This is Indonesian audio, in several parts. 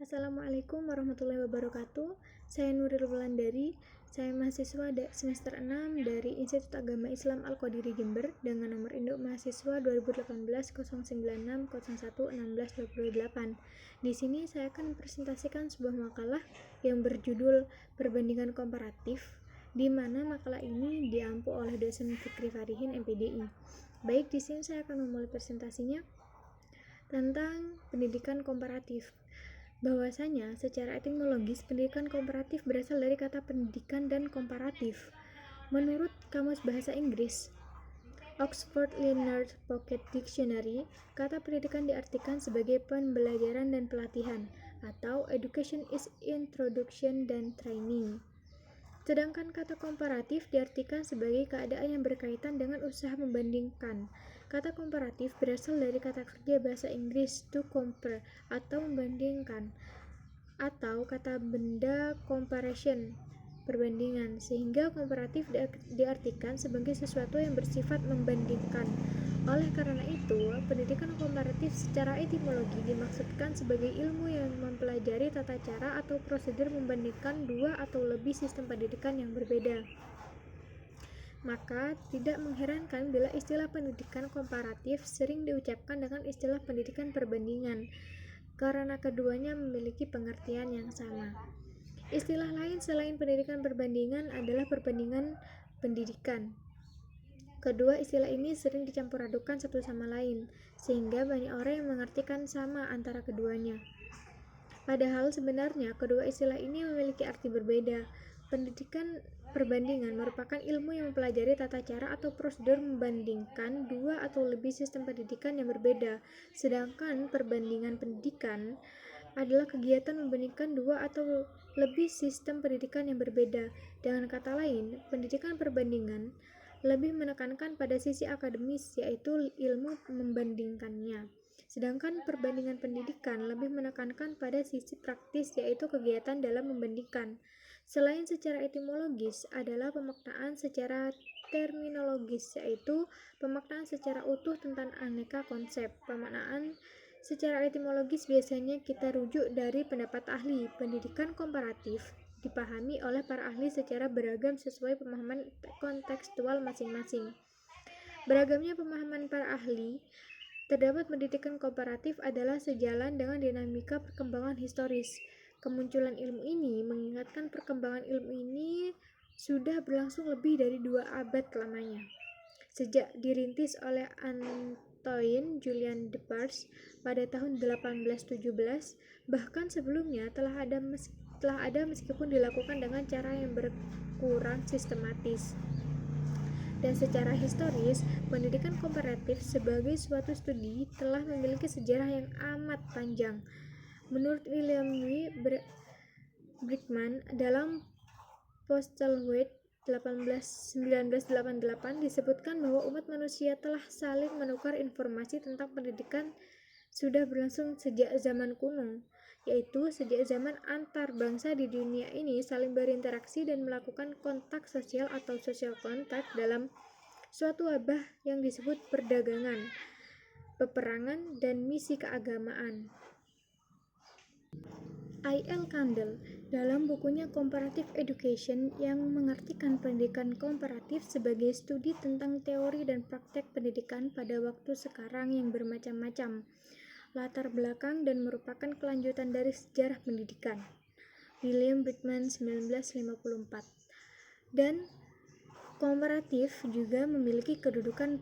Assalamualaikum warahmatullahi wabarakatuh. Saya Nuril Wulandari. Saya mahasiswa semester 6 dari Institut Agama Islam Al-Qadiri Jember dengan nomor induk mahasiswa 2018 096011628. Di sini saya akan mempresentasikan sebuah makalah yang berjudul Perbandingan Komparatif, di mana makalah ini diampu oleh dosen Fikri Farihin MPDI. Baik, di sini saya akan memulai presentasinya tentang pendidikan komparatif. Bahwasanya secara etimologis pendidikan komparatif berasal dari kata pendidikan dan komparatif. Menurut Kamus Bahasa Inggris Oxford Learner's Pocket Dictionary, kata pendidikan diartikan sebagai pembelajaran dan pelatihan, atau education is introduction dan training. Sedangkan kata komparatif diartikan sebagai keadaan yang berkaitan dengan usaha membandingkan. Kata komparatif berasal dari kata kerja bahasa Inggris to compare atau membandingkan, atau kata benda comparison, perbandingan, sehingga komparatif diartikan sebagai sesuatu yang bersifat membandingkan. Oleh karena itu, pendidikan komparatif secara etimologi dimaksudkan sebagai ilmu yang mempelajari tata cara atau prosedur membandingkan dua atau lebih sistem pendidikan yang berbeda. Maka, tidak mengherankan bila istilah pendidikan komparatif sering diucapkan dengan istilah pendidikan perbandingan, karena keduanya memiliki pengertian yang sama. Istilah lain selain pendidikan perbandingan adalah perbandingan pendidikan. Kedua istilah ini sering dicampur adukan satu sama lain, sehingga banyak orang yang mengartikan sama antara keduanya. Padahal sebenarnya kedua istilah ini memiliki arti berbeda. Pendidikan perbandingan merupakan ilmu yang mempelajari tata cara atau prosedur membandingkan dua atau lebih sistem pendidikan yang berbeda. Sedangkan perbandingan pendidikan adalah kegiatan membandingkan dua atau lebih sistem pendidikan yang berbeda. Dengan kata lain, pendidikan perbandingan lebih menekankan pada sisi akademis, yaitu ilmu membandingkannya. Sedangkan perbandingan pendidikan lebih menekankan pada sisi praktis, yaitu kegiatan dalam membandingkan. Selain secara etimologis, adalah pemaknaan secara terminologis, yaitu pemaknaan secara utuh tentang aneka konsep. Pemaknaan secara etimologis biasanya kita rujuk dari pendapat ahli. Pendidikan komparatif dipahami oleh para ahli secara beragam sesuai pemahaman kontekstual masing-masing. Beragamnya pemahaman para ahli terdapat pendidikan komparatif adalah sejalan dengan dinamika perkembangan historis. Kemunculan ilmu ini mengingatkan perkembangan ilmu ini sudah berlangsung lebih dari 2 abad lamanya. Sejak dirintis oleh Antoine Julian Depars pada tahun 1817, bahkan sebelumnya telah ada meskipun dilakukan dengan cara yang berkurang sistematis. Dan secara historis, pendidikan komparatif sebagai suatu studi telah memiliki sejarah yang amat panjang. Menurut William W. Brickman dalam Postlethwaite 1988 disebutkan bahwa umat manusia telah saling menukar informasi tentang pendidikan sudah berlangsung sejak zaman kuno, yaitu sejak zaman antar bangsa di dunia ini saling berinteraksi dan melakukan kontak sosial atau social contact dalam suatu wabah yang disebut perdagangan, peperangan, dan misi keagamaan. I.L. Kandel dalam bukunya Comparative Education yang mengartikan pendidikan komparatif sebagai studi tentang teori dan praktek pendidikan pada waktu sekarang yang bermacam-macam latar belakang dan merupakan kelanjutan dari sejarah pendidikan. William Brickman 1954. Dan komparatif juga memiliki kedudukan.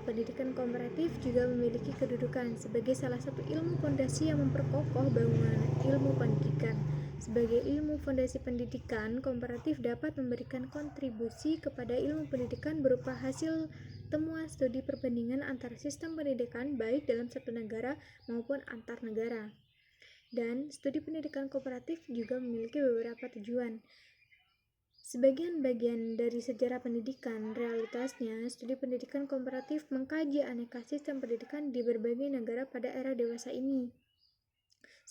Pendidikan komparatif juga memiliki kedudukan sebagai salah satu ilmu fondasi yang memperkokoh bangunan ilmu pendidikan. Sebagai ilmu fondasi pendidikan, komparatif dapat memberikan kontribusi kepada ilmu pendidikan berupa hasil temuan studi perbandingan antara sistem pendidikan baik dalam satu negara maupun antar negara. Dan studi pendidikan komparatif juga memiliki beberapa tujuan. Sebagian bagian dari sejarah pendidikan, realitasnya, studi pendidikan komparatif mengkaji aneka sistem pendidikan di berbagai negara pada era dewasa ini.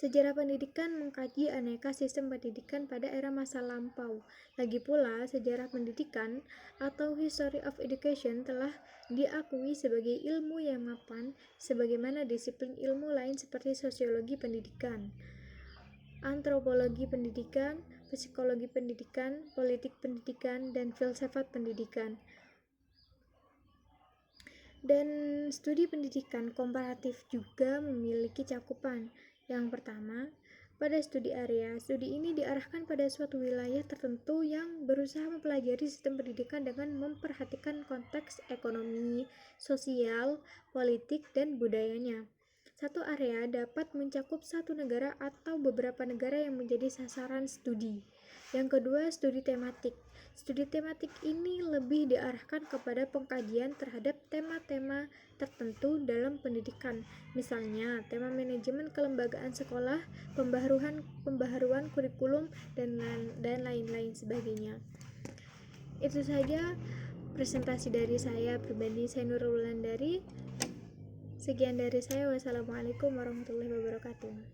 Sejarah pendidikan mengkaji aneka sistem pendidikan pada era masa lampau. Lagi pula, sejarah pendidikan atau History of Education telah diakui sebagai ilmu yang mapan sebagaimana disiplin ilmu lain seperti sosiologi pendidikan, antropologi pendidikan, psikologi pendidikan, politik pendidikan, dan filsafat pendidikan. Dan studi pendidikan komparatif juga memiliki cakupan. Yang pertama, pada studi area, studi ini diarahkan pada suatu wilayah tertentu yang berusaha mempelajari sistem pendidikan dengan memperhatikan konteks ekonomi, sosial, politik, dan budayanya. Satu area dapat mencakup satu negara atau beberapa negara yang menjadi sasaran studi. Yang kedua, studi tematik. Studi tematik ini lebih diarahkan kepada pengkajian terhadap tema-tema tertentu dalam pendidikan, misalnya tema manajemen kelembagaan sekolah, pembaharuan kurikulum, dan lain-lain sebagainya. Itu saja presentasi dari saya pribadi, saya Nurul Wulandari. Sekian dari saya. Wassalamualaikum warahmatullahi wabarakatuh.